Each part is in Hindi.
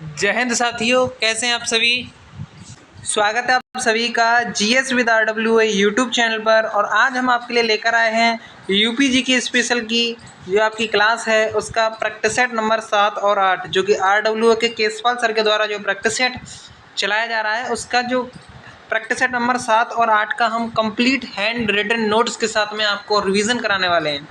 जय हिंद साथियों, कैसे हैं आप सभी। स्वागत है आप सभी का GS with RWA YouTube channel पर। और आज हम आपके लिए लेकर आए हैं यूपीजी की स्पेशल की जो आपकी क्लास है उसका प्रैक्टिस सेट नंबर 7 और 8 जो कि RWA के केसपाल सर के द्वारा जो प्रैक्टिस सेट चलाया जा रहा है उसका जो प्रैक्टिस सेट नंबर 7 और 8 का हम कंप्लीट हैंड रिटन नोट्स के साथ में आपको रिवीजन कराने वाले हैं।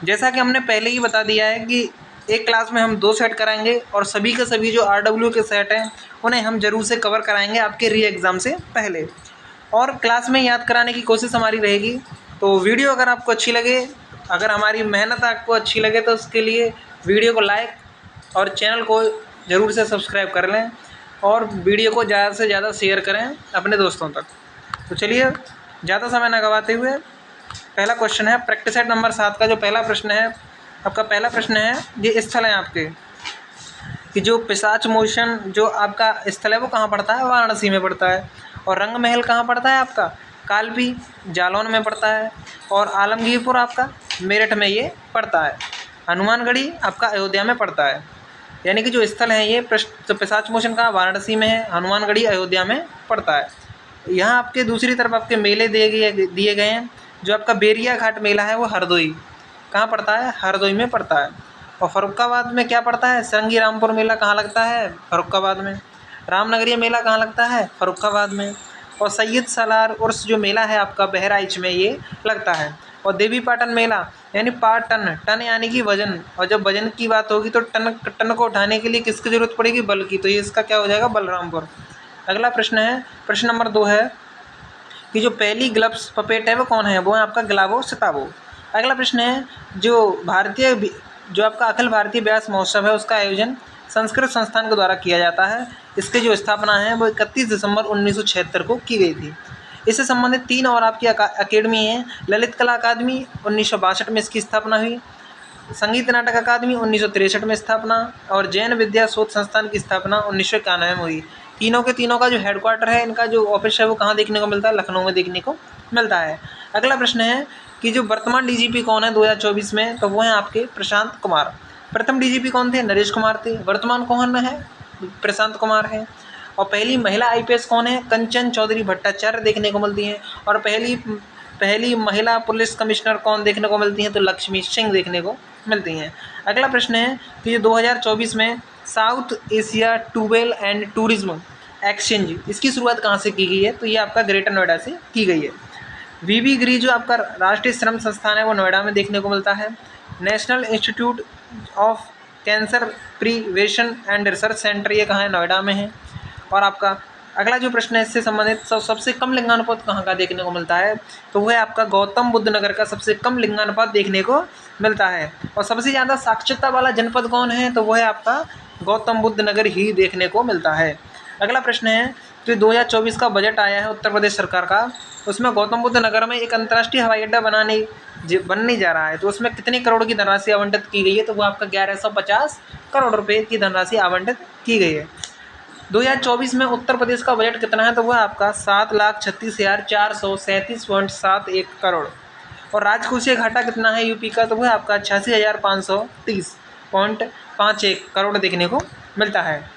जैसा कि हमने पहले ही बता दिया है कि एक क्लास में हम 2 सेट कराएंगे और सभी के सभी जो RW के सेट हैं उन्हें हम ज़रूर से कवर कराएंगे आपके री एग्ज़ाम से पहले, और क्लास में याद कराने की कोशिश हमारी रहेगी। तो वीडियो अगर आपको अच्छी लगे, अगर हमारी मेहनत आपको अच्छी लगे तो उसके लिए वीडियो को लाइक और चैनल को ज़रूर से सब्सक्राइब कर लें और वीडियो को ज़्यादा से ज़्यादा शेयर करें अपने दोस्तों तक। तो चलिए ज़्यादा समय न गवाते हुए पहला क्वेश्चन है प्रैक्टिस सेट नंबर 7 का जो पहला प्रश्न है, आपका पहला प्रश्न है, ये स्थल है आपके कि जो पिशाच मोचन जो आपका स्थल है वो कहाँ पड़ता है, वाराणसी में पड़ता है। और रंग महल कहाँ पड़ता है आपका, कालपी जालौन में पड़ता है। और आलमगीरपुर आपका मेरठ में ये पड़ता है। हनुमानगढ़ी आपका अयोध्या में पड़ता है। यानी कि जो स्थल है ये पिशाच मोचन का वाराणसी में है, हनुमानगढ़ी अयोध्या में पड़ता है। यहाँ आपके दूसरी तरफ आपके मेले दिए गए हैं। जो आपका बेरिया घाट मेला है वो हरदोई कहाँ पड़ता है, हरदोई में पड़ता है। और फर्रुखाबाद में क्या पड़ता है, सरंगी रामपुर मेला कहाँ लगता है, फर्रुखाबाद में। रामनगरिया मेला कहाँ लगता है, फर्रुखाबाद में। और सैयद सालार उर्स जो मेला है आपका बहराइच में ये लगता है। और देवी पाटन मेला यानी पाटन, टन यानी कि वजन, और जब वजन की बात होगी तो टन को उठाने के लिए किसकी जरूरत पड़ेगी, बल की, तो ये इसका क्या हो जाएगा, बलरामपुर। अगला प्रश्न है, प्रश्न नंबर 2 है कि जो पहली ग्लव्स पपेट है वो कौन है, वो है आपका ग्लावो सितावो। अगला प्रश्न है, जो आपका अखिल भारतीय व्यास महोत्सव है उसका आयोजन संस्कृत संस्थान के द्वारा किया जाता है। इसकी जो स्थापना है वो 31 दिसंबर 1976 को की गई थी। इससे संबंधित 3 और आपकी अकेडमी है। ललित कला अकादमी 1962 में इसकी स्थापना हुई, संगीत नाटक अकादमी 1963 में स्थापना, और जैन विद्या शोध संस्थान की स्थापना 1991 में हुई। तीनों के तीनों का जो हेडक्वार्टर है, इनका जो ऑफिस है वो कहाँ देखने को मिलता है, लखनऊ में देखने को मिलता है। अगला प्रश्न है कि जो वर्तमान डीजीपी कौन है 2024 में, तो वो है आपके प्रशांत कुमार। प्रथम डीजीपी कौन थे, नरेश कुमार थे। वर्तमान कौन है, प्रशांत कुमार है। और पहली महिला आईपीएस कौन है, कंचन चौधरी भट्टाचार्य देखने को मिलती है। और पहली महिला पुलिस कमिश्नर कौन देखने को मिलती हैं, तो लक्ष्मी सिंह देखने को मिलती हैं। अगला प्रश्न है कि जो 2024 में South Asia travel and tourism exchange, इसकी शुरुआत कहाँ से की गई है, तो ये आपका ग्रेटर नोएडा से की गई है। वीवी गिरी जो आपका राष्ट्रीय श्रम संस्थान है वो नोएडा में देखने को मिलता है। National institute of cancer prevention and research centre ये कहाँ है, नोएडा में है। और आपका अगला जो प्रश्न है इससे संबंधित सबसे कम लिंगानुपात कहाँ का देखने को मिलता है, तो वह आपका गौतम बुद्ध नगर का सबसे कम लिंगानुपात देखने को मिलता है। और सबसे ज़्यादा साक्षरता वाला जनपद कौन है, तो वह है आपका गौतम बुद्ध नगर ही देखने को मिलता है। अगला प्रश्न है, जो 2024 का बजट आया है उत्तर प्रदेश सरकार का, उसमें गौतम बुद्ध नगर में एक अंतर्राष्ट्रीय हवाई अड्डा बनने जा रहा है, तो उसमें कितने करोड़ की धनराशि आवंटित की गई है, तो वो आपका 1150 करोड़ रुपए की धनराशि आवंटित की गई है। 2024 में उत्तर प्रदेश का बजट कितना है, तो वह आपका 7,36,437.71 करोड़। और राजकोषीय घाटा कितना है यूपी का, तो वह आपका 86,530.51 करोड़ देखने को मिलता है।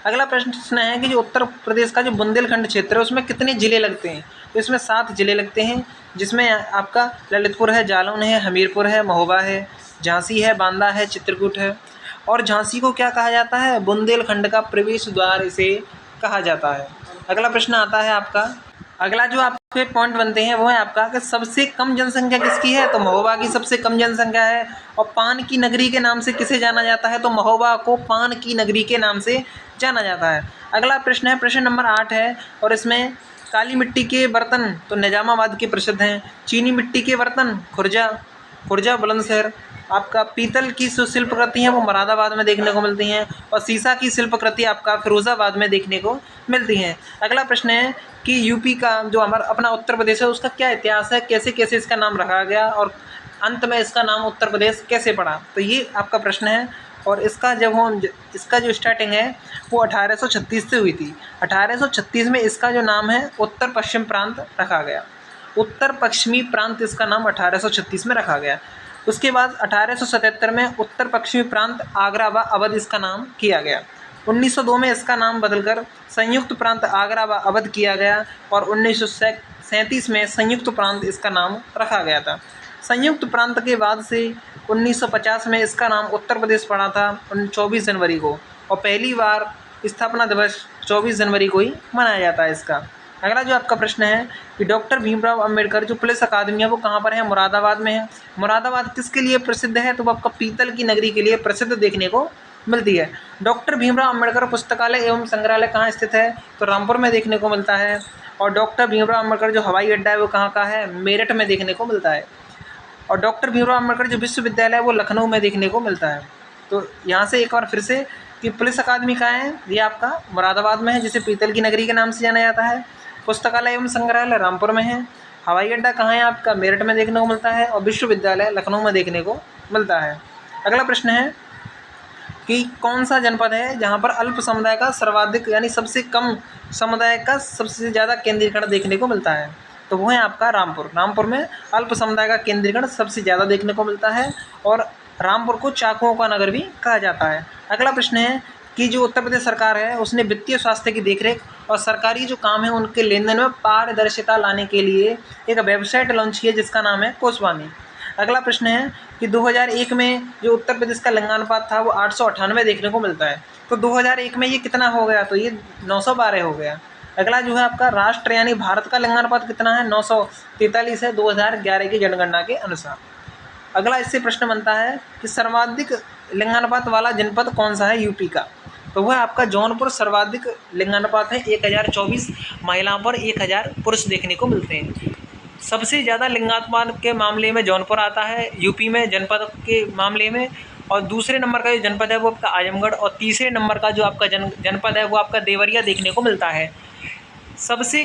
अगला प्रश्न है कि जो उत्तर प्रदेश का जो बुंदेलखंड क्षेत्र है उसमें कितने ज़िले लगते हैं, तो इसमें 7 ज़िले लगते हैं, जिसमें आपका ललितपुर है, जालौन है, हमीरपुर है, महोबा है, झांसी है, बांदा है, चित्रकूट है। और झांसी को क्या कहा जाता है, बुंदेलखंड का प्रवेश द्वार इसे कहा जाता है। अगला प्रश्न आता है आपका, अगला जो आपके पॉइंट बनते हैं वो है आपका कि सबसे कम जनसंख्या किसकी है, तो महोबा की सबसे कम जनसंख्या है। और पान की नगरी के नाम से किसे जाना जाता है, तो महोबा को पान की नगरी के नाम से जाना जाता है। अगला प्रश्न है, प्रश्न नंबर 8 है, और इसमें काली मिट्टी के बर्तन तो निजामाबाद के प्रसिद्ध हैं। चीनी मिट्टी के बर्तन खुर्जा बुलंदशहर। आपका पीतल की जो शिल्पकृति हैं वो मुरादाबाद में देखने को मिलती हैं। और शीशा की शिल्पकृति आपका फिरोज़ाबाद में देखने को मिलती हैं। अगला प्रश्न है कि यूपी का जो हमारा अपना उत्तर प्रदेश है उसका क्या इतिहास है, कैसे कैसे इसका नाम रखा गया और अंत में इसका नाम उत्तर प्रदेश कैसे पड़ा, तो ये आपका प्रश्न है। और इसका इसका जो स्टार्टिंग है वो 1836 से हुई थी। 1836 में इसका जो नाम है उत्तर पश्चिम प्रांत रखा गया, उत्तर पश्चिमी प्रांत इसका नाम 1836 में रखा गया। उसके बाद 1877 में उत्तर पश्चिमी प्रांत आगरा व अवध इसका नाम किया गया। 1902 में इसका नाम बदलकर संयुक्त प्रांत आगरा अवध किया गया और 1937 में संयुक्त प्रांत इसका नाम रखा गया था। संयुक्त प्रांत के बाद से 1950 में इसका नाम उत्तर प्रदेश पड़ा था 24 जनवरी को, और पहली बार स्थापना दिवस 24 जनवरी को ही मनाया जाता है इसका। अगला जो आपका प्रश्न है कि डॉक्टर भीमराव अंबेडकर जो पुलिस अकादमी है वो कहाँ पर है? मुरादाबाद में है। मुरादाबाद किसके लिए प्रसिद्ध है? तो वो आपका पीतल की नगरी के लिए प्रसिद्ध देखने को मिलती है। डॉक्टर भीमराव अंबेडकर पुस्तकालय एवं संग्रहालय कहाँ स्थित है? तो रामपुर में देखने को मिलता है। और डॉक्टर भीमराव अंबेडकर जो हवाई अड्डा है वो कहाँ का है? मेरठ में देखने को मिलता है। और डॉक्टर भीमराव अंबेडकर जो विश्वविद्यालय है वो लखनऊ में देखने को मिलता है। तो यहाँ से एक बार फिर से कि पुलिस अकादमी कहाँ है? ये आपका मुरादाबाद में है, जिसे पीतल की नगरी के नाम से जाना जाता है। पुस्तकालय एवं संग्रहालय रामपुर में है। हवाई अड्डा कहाँ है आपका? मेरठ में देखने को मिलता है। और विश्वविद्यालय लखनऊ में देखने को मिलता है। अगला प्रश्न है कि कौन सा जनपद है जहाँ पर अल्प समुदाय का सर्वाधिक यानी सबसे कम समुदाय का सबसे ज़्यादा केंद्रीकरण देखने को मिलता है? तो वो है आपका रामपुर। रामपुर में अल्प समुदाय का केंद्रीकरण सबसे ज़्यादा देखने को मिलता है और रामपुर को चाकुओं का नगर भी कहा जाता है। अगला प्रश्न है कि जो उत्तर प्रदेश सरकार है उसने वित्तीय स्वास्थ्य की देखरेख और सरकारी जो काम है उनके लेन देन में पारदर्शिता लाने के लिए एक वेबसाइट लॉन्च की है जिसका नाम है कोसवानी। अगला प्रश्न है कि 2001 में जो उत्तर प्रदेश का लिंगानुपात था वो 898 देखने को मिलता है। तो 2001 में ये कितना हो गया? तो ये 912 हो गया। अगला जो है आपका राष्ट्र यानी भारत का लिंगानुपात कितना है? 943 है 2011 की जनगणना के अनुसार। अगला इससे प्रश्न बनता है कि सर्वाधिक लिंगानुपात वाला जनपद कौन सा है यूपी का? तो वह आपका जौनपुर सर्वाधिक लिंगानुपात है, 1024 महिलाओं पर 1000 पुरुष देखने को मिलते हैं। सबसे ज़्यादा लिंगानुपात के मामले में जौनपुर आता है यूपी में जनपद के मामले में, और दूसरे नंबर का जो जनपद है वो आपका आजमगढ़, और तीसरे नंबर का जो आपका जनपद है वो आपका देवरिया देखने को मिलता है। सबसे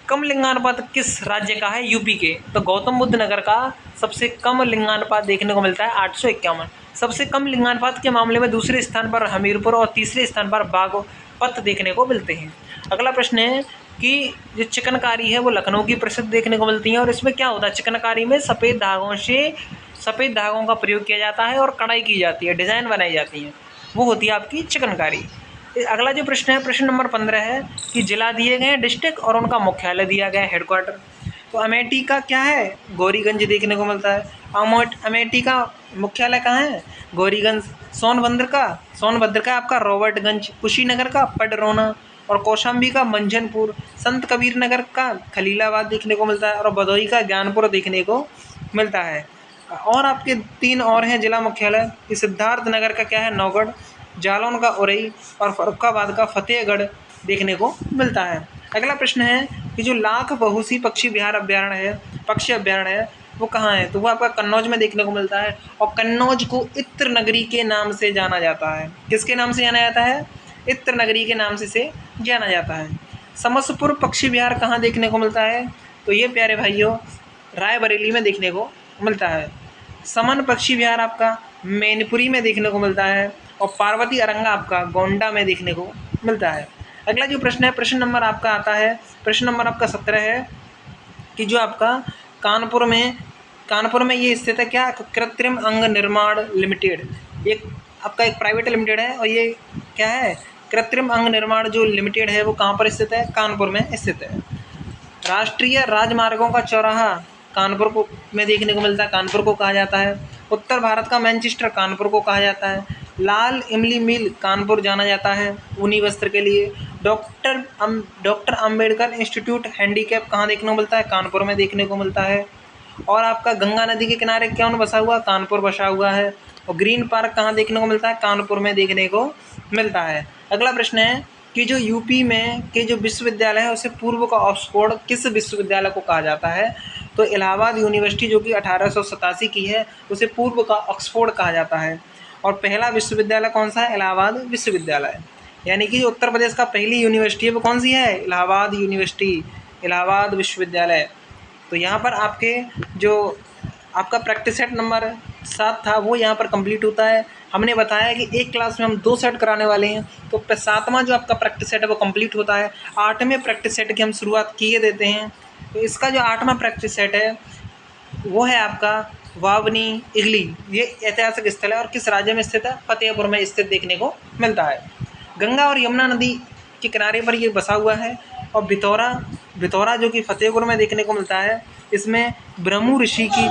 कम लिंगानुपात किस राज्य का है यूपी के? तो गौतम बुद्ध नगर का सबसे कम लिंगानुपात देखने को मिलता है 851। सबसे कम लिंगानुपात के मामले में दूसरे स्थान पर हमीरपुर और तीसरे स्थान पर बागपत देखने को मिलते हैं। अगला प्रश्न है कि जो चिकनकारी है वो लखनऊ की प्रसिद्ध देखने को मिलती है, और इसमें क्या होता है? चिकनकारी में सफ़ेद धागों का प्रयोग किया जाता है और कढ़ाई की जाती है, डिज़ाइन बनाई जाती है, वो होती है आपकी चिकनकारी। अगला जो प्रश्न है प्रश्न नंबर 15 है कि जिला दिए गए हैं डिस्ट्रिक्ट और उनका मुख्यालय दिया गया है हेडक्वार्टर। तो अमेठी का क्या है? गौरीगंज देखने को मिलता है। अमेठी का मुख्यालय कहाँ है? गौरीगंज। सोनभद्र का आपका रॉबर्टगंज। कुशीनगर का पडरौना, और कौशाम्बी का मंझनपुर। संत कबीर नगर का खलीलाबाद देखने को मिलता है, और भदोही का ज्ञानपुर देखने को मिलता है। और आपके 3 और हैं जिला मुख्यालय कि सिद्धार्थ नगर का क्या है? नौगढ़। जालौन का उरई, और फर्रुखाबाद का फतेहगढ़ देखने को मिलता है। अगला प्रश्न है कि जो लाख बहुसी पक्षी अभ्यारण्य है वो कहाँ है? तो वो आपका कन्नौज में देखने को मिलता है, और कन्नौज को इत्र नगरी के नाम से जाना जाता है। किसके नाम से जाना जाता है? इत्र नगरी के नाम से जाना जाता है। समसपुर पक्षी विहार कहाँ देखने को मिलता है? तो ये प्यारे भाइयों रायबरेली में देखने को मिलता है। समन पक्षी विहार आपका मैनपुरी में देखने को मिलता है, और पार्वती अरंगा आपका गोंडा में देखने को मिलता है। अगला जो प्रश्न है प्रश्न नंबर आपका आता है प्रश्न नंबर आपका 17 है कि जो आपका कानपुर में ये स्थित है क्या? कृत्रिम अंग निर्माण लिमिटेड। एक आपका एक प्राइवेट लिमिटेड है, और ये क्या है? कृत्रिम अंग निर्माण जो लिमिटेड है वो कहाँ पर स्थित है? कानपुर में स्थित है। राष्ट्रीय राजमार्गों का चौराहा कानपुर को में देखने को मिलता है, कानपुर को कहा जाता है। उत्तर भारत का मैनचेस्टर कानपुर को कहा जाता है। लाल इमली मिल कानपुर जाना जाता है ऊनी वस्त्र के लिए। डॉक्टर अंबेडकर इंस्टीट्यूट हैंडीकैप कहाँ देखने को मिलता है? कानपुर में देखने को मिलता है। और आपका गंगा नदी के किनारे कौन बसा हुआ? कानपुर बसा हुआ है। और ग्रीन पार्क कहाँ देखने को मिलता है? कानपुर में देखने को मिलता है। अगला प्रश्न है कि जो यूपी में के जो विश्वविद्यालय है उसे पूर्व का ऑक्सफोर्ड किस विश्वविद्यालय को कहा जाता है? तो इलाहाबाद यूनिवर्सिटी जो कि 1887 की है उसे पूर्व का ऑक्सफोर्ड कहा जाता है। और पहला विश्वविद्यालय कौन सा है? इलाहाबाद विश्वविद्यालय। यानी कि जो उत्तर प्रदेश का पहली यूनिवर्सिटी है वो कौन सी है? इलाहाबाद यूनिवर्सिटी, इलाहाबाद विश्वविद्यालय। तो यहाँ पर आपके जो आपका प्रैक्टिस सेट नंबर 7 था वो यहाँ पर कंप्लीट होता है। हमने बताया कि एक क्लास में हम 2 सेट कराने वाले हैं, तो 7वां जो आपका प्रैक्टिस सेट है वो कंप्लीट होता है। 8वें प्रैक्टिस सेट की हम शुरुआत किए देते हैं। तो इसका जो 8वां प्रैक्टिस सेट है वो है आपका वावनी इगली। ये ऐतिहासिक स्थल है और किस राज्य में स्थित है? फतेहपुर में स्थित देखने को मिलता है। गंगा और यमुना नदी के किनारे पर ये बसा हुआ है। और बितौरा जो कि फतेहपुर में देखने को मिलता है, इसमें ब्रह्मु ऋषि की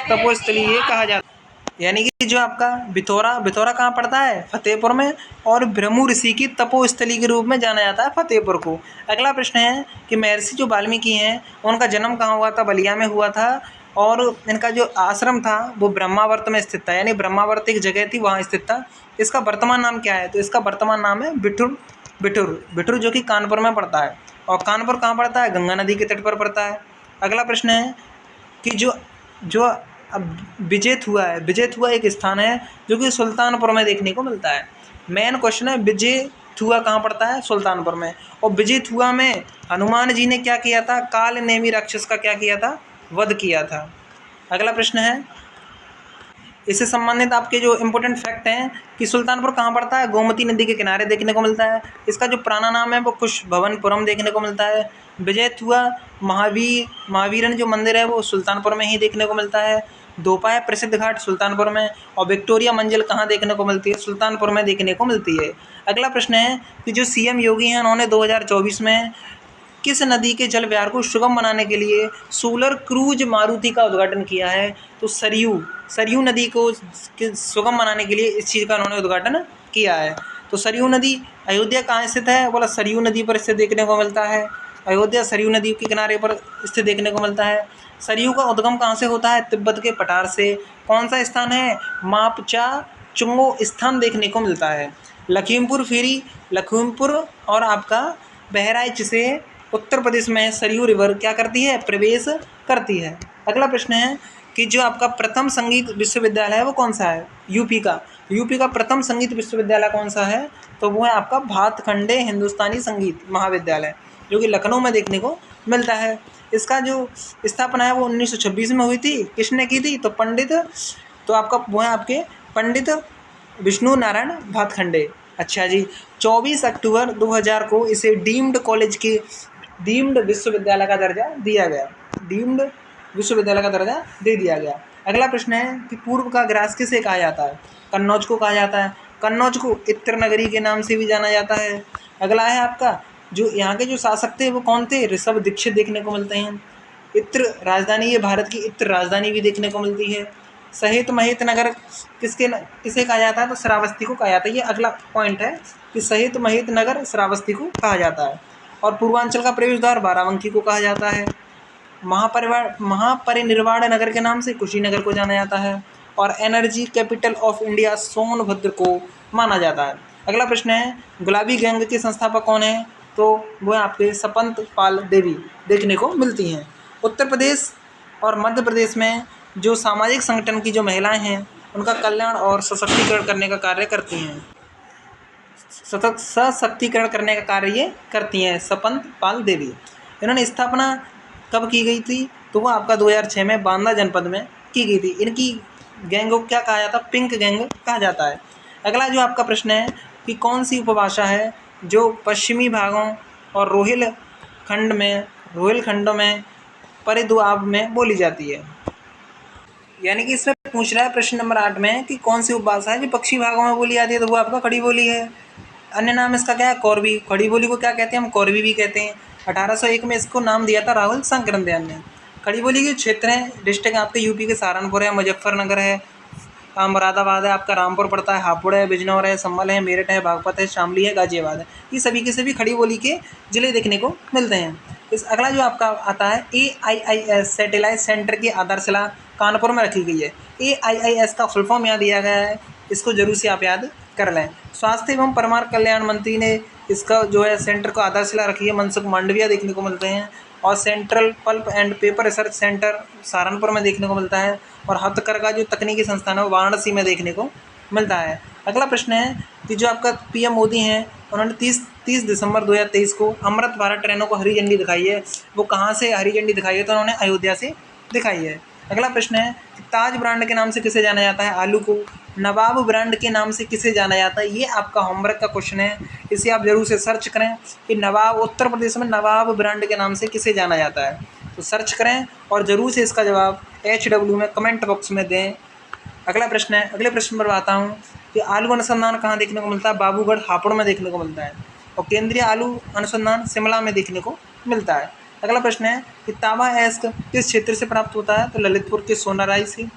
तपोस्थली ये कहा जाता है। यानी कि जो आपका बितौरा कहाँ पड़ता है? फतेहपुर में। और ब्रह्मु ऋषि की तपोस्थली के रूप में जाना जाता है फतेहपुर को। अगला प्रश्न है कि महर्षि जो वाल्मीकि हैं उनका जन्म कहाँ हुआ था? बलिया में हुआ था। और इनका जो आश्रम था वो ब्रह्मावर्त में स्थित था, यानी ब्रह्मावर्त एक जगह थी, वहाँ स्थित था। इसका वर्तमान नाम क्या है? तो इसका वर्तमान नाम है बिठूर जो कि कानपुर में पड़ता है। और कानपुर कहाँ पड़ता है? गंगा नदी के तट पर पड़ता है। अगला प्रश्न है कि जो अब विजय हुआ एक स्थान है जो कि सुल्तानपुर में देखने को मिलता है। मेन क्वेश्चन है विजय हुआ कहाँ पड़ता है? सुल्तानपुर में। और विजय हुआ में हनुमान जी ने क्या किया था? काल नेमी राक्षस का क्या किया था? वध किया था। अगला प्रश्न है, इससे संबंधित आपके जो इम्पोर्टेंट फैक्ट हैं कि सुल्तानपुर कहाँ पड़ता है? गोमती नदी के किनारे देखने को मिलता है। इसका जो पुराना नाम है वो कुश भवनपुरम देखने को मिलता है। विजय हुआ महावीरन जो मंदिर है वो सुल्तानपुर में ही देखने को मिलता है। दोपाय प्रसिद्ध घाट सुल्तानपुर में। और विक्टोरिया मंजिल कहाँ देखने को मिलती है? सुल्तानपुर में देखने को मिलती है। अगला प्रश्न है कि जो सीएम योगी हैं उन्होंने 2024 में किस नदी के जल विहार को सुगम बनाने के लिए सोलर क्रूज मारुति का उद्घाटन किया है? तो सरयू नदी को सुगम बनाने के लिए इस चीज़ का उन्होंने उद्घाटन किया है। तो सरयू नदी अयोध्या कहाँ स्थित है? बोला सरयू नदी पर स्थित देखने को मिलता है। अयोध्या सरयू नदी के किनारे पर स्थित देखने को मिलता है। सरयू का उद्गम कहाँ से होता है? तिब्बत के पठार से। कौन सा स्थान है? मापचा चुंगो स्थान देखने को मिलता है। लखीमपुर और आपका बहराइच से उत्तर प्रदेश में सरयू रिवर क्या करती है? प्रवेश करती है। अगला प्रश्न है कि जो आपका प्रथम संगीत विश्वविद्यालय है वो कौन सा है? यूपी का प्रथम संगीत विश्वविद्यालय कौन सा है? तो वो है आपका भातखंडे हिंदुस्तानी संगीत महाविद्यालय जो कि लखनऊ में देखने को मिलता है। इसका जो स्थापना है वो 1926 में हुई थी। किसने की थी? तो वो है आपके पंडित विष्णु नारायण भातखंडे। अच्छा जी, 24 अक्टूबर 2000 को इसे डीम्ड विश्वविद्यालय का दर्जा दिया गया। डीम्ड विश्वविद्यालय का दर्जा दे दिया गया। अगला प्रश्न है कि पूर्व का ग्रास किसे कहा जाता है? कन्नौज को कहा जाता है। कन्नौज को इत्र नगरी के नाम से भी जाना जाता है। अगला है आपका जो यहाँ के जो शासक थे वो कौन थे? ऋषभ दीक्षित देखने को मिलते हैं। इत्र राजधानी, ये भारत की इत्र राजधानी भी देखने को मिलती है। सहित महित नगर किसे कहा जाता है? तो श्रावस्ती को कहा जाता है। ये अगला पॉइंट है कि सहित महित नगर श्रावस्ती को कहा जाता है। और पूर्वांचल का प्रवेश द्वार बाराबंकी को कहा जाता है। महापरिनिर्वाण नगर के नाम से कुशीनगर को जाना जाता है। और energy capital of India Sonbhadra को माना जाता है। अगला प्रश्न है गुलाबी गैंग के संस्थापक कौन है? तो वो आपके सपंत पाल देवी देखने को मिलती हैं। उत्तर प्रदेश और मध्य प्रदेश में जो सामाजिक संगठन की जो महिलाएं हैं उनका कल्याण और सशक्तिकरण करने का कार्य करती हैं। सशक्तिकरण करने का कार्य ये करती हैं सपंत पाल देवी। इन्होंने स्थापना कब की गई थी? तो वो आपका 2006 में बांदा जनपद में की गई थी। इनकी गैंग को क्या कहा जाता है? पिंक गैंग कहा जाता है। अगला जो आपका प्रश्न है कि कौन सी उपभाषा है जो पश्चिमी भागों और रोहिल खंडों में परिद्वाब में बोली जाती है? यानी कि इसमें पूछ रहा है प्रश्न नंबर 8 में कि कौन सी उपभाषा है जो पश्चिमी भागों में बोली जाती है? तो वो आपका खड़ी बोली है। अन्य नाम इसका क्या है? कौरवी। खड़ी बोली को क्या कहते हैं? हम कौरवी भी कहते हैं। 1801 में इसको नाम दिया था राहुल संक्रंदयान ने। खड़ी बोली के क्षेत्र हैं, डिस्ट्रिक्ट आपके यूपी के सहारनपुर है, मुजफ्फरनगर है, मुरादाबाद है, आपका रामपुर पड़ता है, हापुड़ है, बिजनौर है, संभल है, मेरठ है, बागपत है, शामली है, गाजियाबाद है। ये सभी के सभी खड़ी बोली के जिले देखने को मिलते हैं। इस अगला जो आपका आता है AIIS सैटेलाइट सेंटर की आधारशिला कानपुर में रखी गई है। AIIS का फुल फॉर्म यहाँ दिया गया है, इसको जरूर से आप याद कर लें। स्वास्थ्य एवं परिवार कल्याण मंत्री ने इसका जो है सेंटर को आधारशिला रखी है, मनसुख मांडविया देखने को मिलते हैं। और central pulp and paper research centre Saharanpur में देखने को मिलता है। और हथकरघा जो तकनीकी संस्थान है वो वाराणसी में देखने को मिलता है। अगला प्रश्न है कि जो आपका PM मोदी हैं उन्होंने 30 दिसंबर 2023 को अमृत भारत ट्रेनों को हरी झंडी दिखाई है। वो कहाँ से हरी झंडी दिखाई है? तो उन्होंने अयोध्या से दिखाई है। अगला प्रश्न है कि ताज ब्रांड के नाम से किसे जाना जाता है? आलू को। नवाब ब्रांड के नाम से किसे जाना जाता है? ये आपका होमवर्क का क्वेश्चन है, इसे आप जरूर से सर्च करें कि उत्तर प्रदेश में नवाब ब्रांड के नाम से किसे जाना जाता है। तो सर्च करें और ज़रूर से इसका जवाब HW में कमेंट बॉक्स में दें। अगला प्रश्न है, अगले प्रश्न पर आता हूँ कि आलू अनुसंधान कहाँ देखने को मिलता है? बाबूगढ़ हापुड़ में देखने को मिलता है। और केंद्रीय आलू अनुसंधान शिमला में देखने को मिलता है। अगला प्रश्न है कि तांबा अयस्क किस क्षेत्र से प्राप्त होता है? तो ललितपुर के सोनाराई से।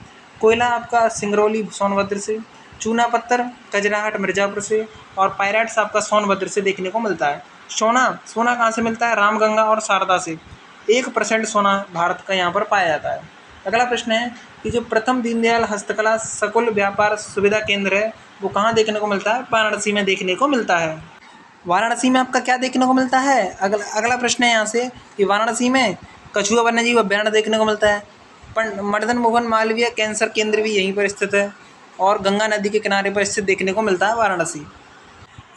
कोयला आपका सिंगरौली सोनभद्र से। चूना पत्थर कजराहट मिर्जापुर से। और पायराइट्स आपका सोनभद्र से देखने को मिलता है। सोना सोना कहाँ से मिलता है? रामगंगा और शारदा से। 1% सोना भारत का यहाँ पर पाया जाता है। अगला प्रश्न है कि जो प्रथम दीनदयाल हस्तकला सकुल व्यापार सुविधा केंद्र है वो कहाँ देखने को मिलता है? वाराणसी में देखने को मिलता है। वाराणसी में आपका क्या देखने को मिलता है? अगला प्रश्न है यहाँ से कि वाराणसी में कछुआ वन्यजीव अभ्यारण्य देखने को मिलता है। मदन मोहन मालवीय कैंसर केंद्र भी यहीं पर स्थित है और गंगा नदी के किनारे पर स्थित देखने को मिलता है वाराणसी।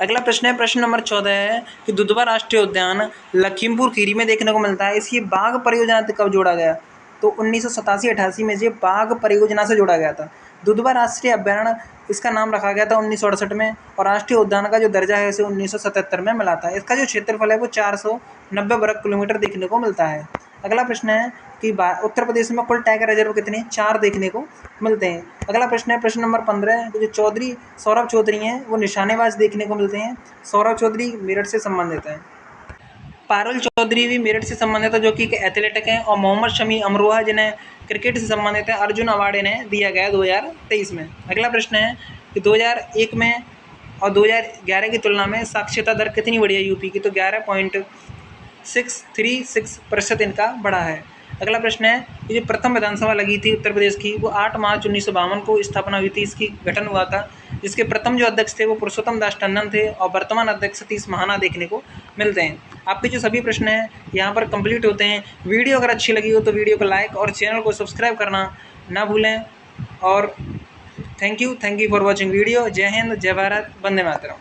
अगला प्रश्न है, प्रश्न नंबर 14 है कि दुधवा राष्ट्रीय उद्यान लखीमपुर खीरी में देखने को मिलता है। इसकी बाघ परियोजना से कब जोड़ा गया? तो 1987-88 में ये बाघ परियोजना से जोड़ा गया था। दुधवा राष्ट्रीय अभ्यारण्य इसका नाम रखा गया था 1968 में और राष्ट्रीय उद्यान का जो दर्जा है उसे 1977 में मिला था। इसका जो क्षेत्रफल है वो 490 वर्ग किलोमीटर देखने को मिलता है। अगला प्रश्न है कि उत्तर प्रदेश में कुल टाइगर रिजर्व कितने? 4 देखने को मिलते हैं। अगला प्रश्न है, प्रश्न नंबर 15 जो चौधरी सौरभ चौधरी हैं वो निशानेबाज देखने को मिलते हैं। सौरभ चौधरी मेरठ से संबंधित हैं। पारुल चौधरी भी मेरठ से संबंधित है जो कि एथलेटिक हैं। और मोहम्मद शमी अमरोहा जिन्हें क्रिकेट से संबंधित है, अर्जुन अवार्ड इन्हें दिया गया 2023 में। अगला प्रश्न है कि 2001 में और 2011 की तुलना में साक्षरता दर कितनी बढ़ी है यूपी की? तो 11.636% इनका बढ़ा है। अगला प्रश्न है कि जो प्रथम विधानसभा लगी थी उत्तर प्रदेश की वो 8 मार्च 1952 को स्थापना हुई थी, इसकी गठन हुआ था। जिसके प्रथम जो अध्यक्ष थे वो पुरुषोत्तम दास टंडन थे और वर्तमान अध्यक्ष सतीश महाना देखने को मिलते हैं। आपके जो सभी प्रश्न हैं यहाँ पर कंप्लीट होते हैं। वीडियो अगर अच्छी लगी हो तो वीडियो को लाइक और चैनल को सब्सक्राइब करना ना भूलें। और thank you for watching video. जय हिंद, जय भारत, वंदे मातरम।